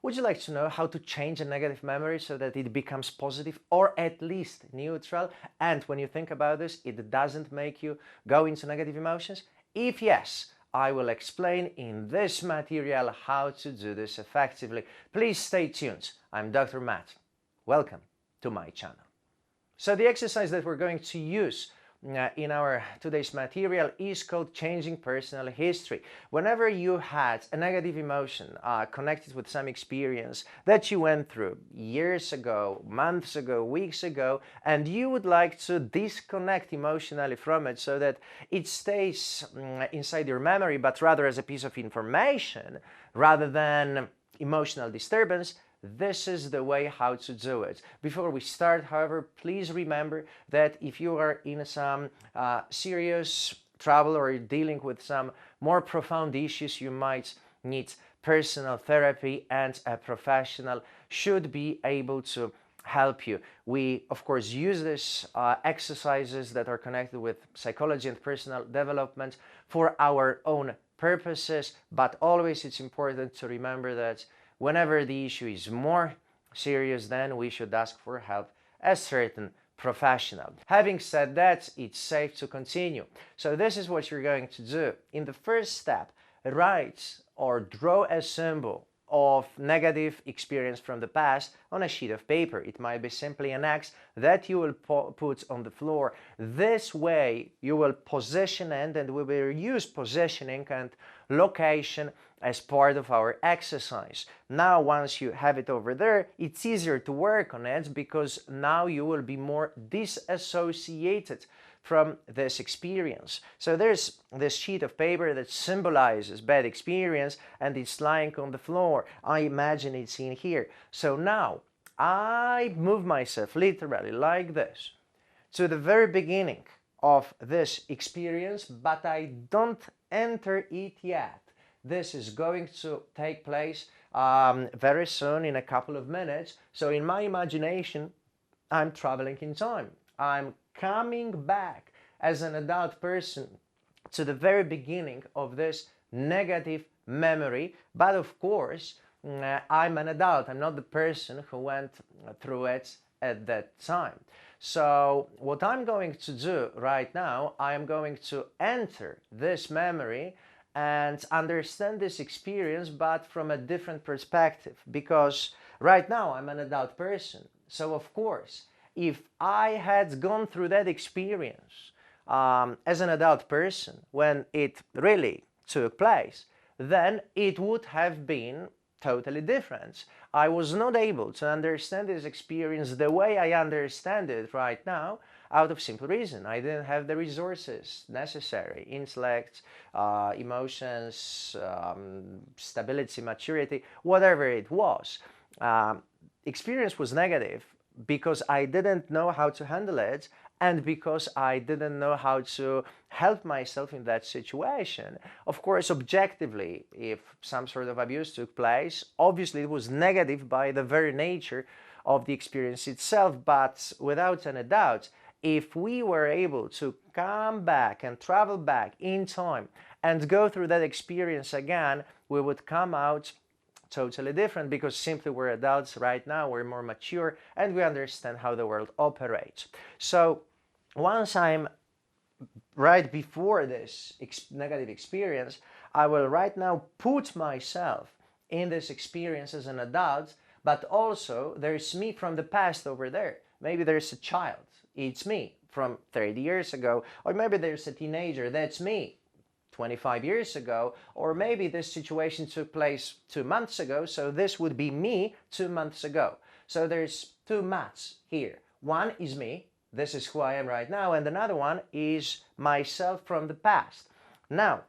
Would you like to know how to change a negative memory so that it becomes positive or at least neutral? And when you think about this, it doesn't make you go into negative emotions? If yes, I will explain in this material how to do this effectively. Please stay tuned. I'm Dr. Matt. Welcome to my channel. So the exercise that we're going to use in our today's material is called changing personal history. Whenever you had a negative emotion connected with some experience that you went through years ago, months ago, weeks ago, and you would like to disconnect emotionally from it so that it stays inside your memory, but rather as a piece of information rather than emotional disturbance, this is the way how to do it. Before we start, however, please remember that if you are in some serious trouble or dealing with some more profound issues, you might need personal therapy, and a professional should be able to help you. We, of course, use these exercises that are connected with psychology and personal development for our own purposes, but always it's important to remember that whenever the issue is more serious, then we should ask for help a certain professional. Having said that, it's safe to continue. So this is what you're going to do. In the first step, write or draw a symbol of negative experience from the past on a sheet of paper. It might be simply an X that you will put on the floor. This way you will position and we will use positioning and location as part of our exercise. Now once you have it over there, it's easier to work on it because now you will be more disassociated from this experience. So there's this sheet of paper that symbolizes bad experience and it's lying on the floor. I imagine it's in here. So now I move myself literally like this to the very beginning of this experience, but I don't enter it yet. This is going to take place very soon, in a couple of minutes. So in my imagination, I'm traveling in time. I'm coming back as an adult person to the very beginning of this negative memory. But of course, I'm an adult. I'm not the person who went through it at that time. So what I'm going to do right now, I am going to enter this memory and understand this experience, but from a different perspective, because right now I'm an adult person. So of course, if I had gone through that experience as an adult person when it really took place, then it would have been totally different. I was not able to understand this experience the way I understand it right now, out of simple reason. I didn't have the resources necessary, intellect, emotions, stability, maturity, whatever it was. Experience was negative because I didn't know how to handle it and because I didn't know how to help myself in that situation. Of course, objectively, if some sort of abuse took place, obviously it was negative by the very nature of the experience itself, but without any doubt, if we were able to come back and travel back in time and go through that experience again, we would come out totally different, because simply we're adults right now, we're more mature, and we understand how the world operates. So once I'm right before this negative experience, I will right now put myself in this experience as an adult, but also there's me from the past over there. Maybe there's a child, it's me from 30 years ago, or maybe there's a teenager, that's me 25 years ago, or maybe this situation took place 2 months ago, so this would be me 2 months ago. So there's two Matts here. One is me, this is who I am right now, and another one is myself from the past. Now,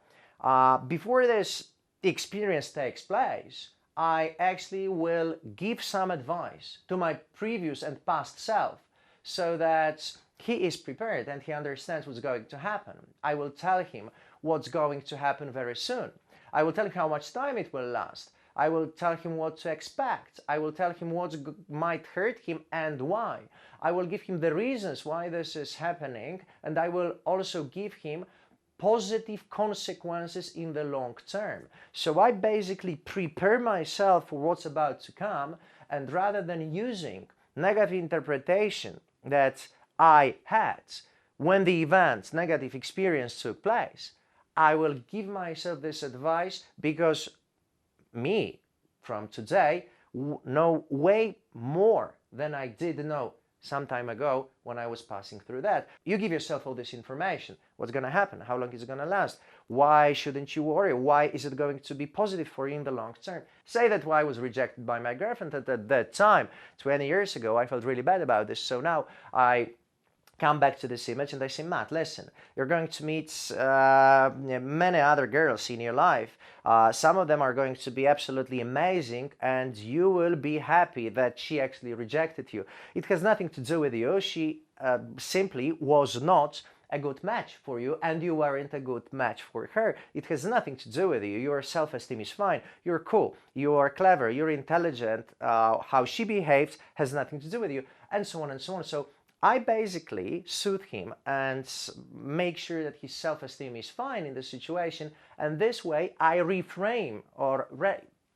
before this experience takes place, I actually will give some advice to my previous and past self so that he is prepared and he understands what's going to happen. I will tell him what's going to happen very soon. I will tell him how much time it will last. I will tell him what to expect. I will tell him what might hurt him and why. I will give him the reasons why this is happening, and I will also give him positive consequences in the long term. So I basically prepare myself for what's about to come, and rather than using negative interpretation that I had when the event, negative experience took place, I will give myself this advice because me, from today, know way more than I did know some time ago when I was passing through that. You give yourself all this information. What's going to happen? How long is it going to last? Why shouldn't you worry? Why is it going to be positive for you in the long term? Say that why I was rejected by my girlfriend at that time, 20 years ago, I felt really bad about this. So now I come back to this image and I say, Matt, listen, you're going to meet many other girls in your life. Some of them are going to be absolutely amazing, and you will be happy that she actually rejected you. It has nothing to do with you. She simply was not a good match for you, and you weren't a good match for her. It has nothing to do with you. Your self-esteem is fine. You're cool. You are clever. You're intelligent. How she behaves has nothing to do with you, and so on and so on. So I basically soothe him and make sure that his self-esteem is fine in the situation, and this way I reframe or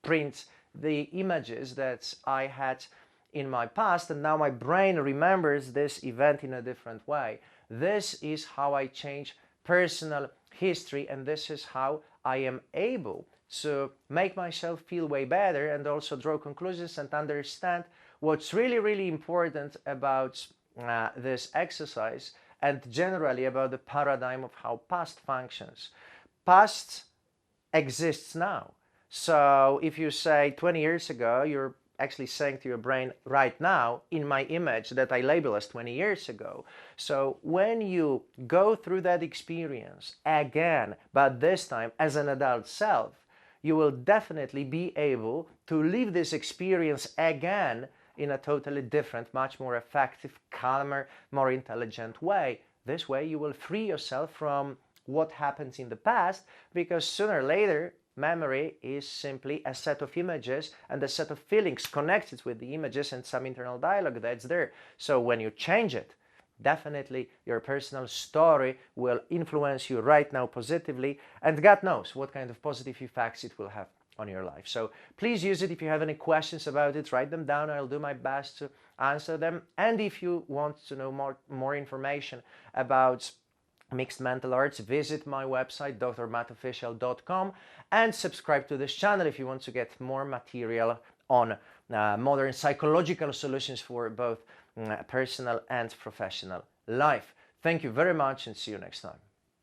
print the images that I had in my past, and now my brain remembers this event in a different way. This is how I change personal history, and this is how I am able to make myself feel way better and also draw conclusions and understand what's really, really important about this exercise and generally about the paradigm of how past functions. Past exists now. So if you say 20 years ago, you're actually saying to your brain right now in my image that I label as 20 years ago. So when you go through that experience again, but this time as an adult self, you will definitely be able to live this experience again in a totally different, much more effective, calmer, more intelligent way. This way you will free yourself from what happens in the past, because sooner or later memory is simply a set of images and a set of feelings connected with the images and some internal dialogue that's there. So when you change it, definitely your personal story will influence you right now positively, and God knows what kind of positive effects it will have on your life. So please use it. If you have any questions about it, write them down. I'll do my best to answer them. And if you want to know more information about mixed mental arts, visit my website drmattofficial.com and subscribe to this channel if you want to get more material on modern psychological solutions for both personal and professional life. Thank you very much, and see you next time.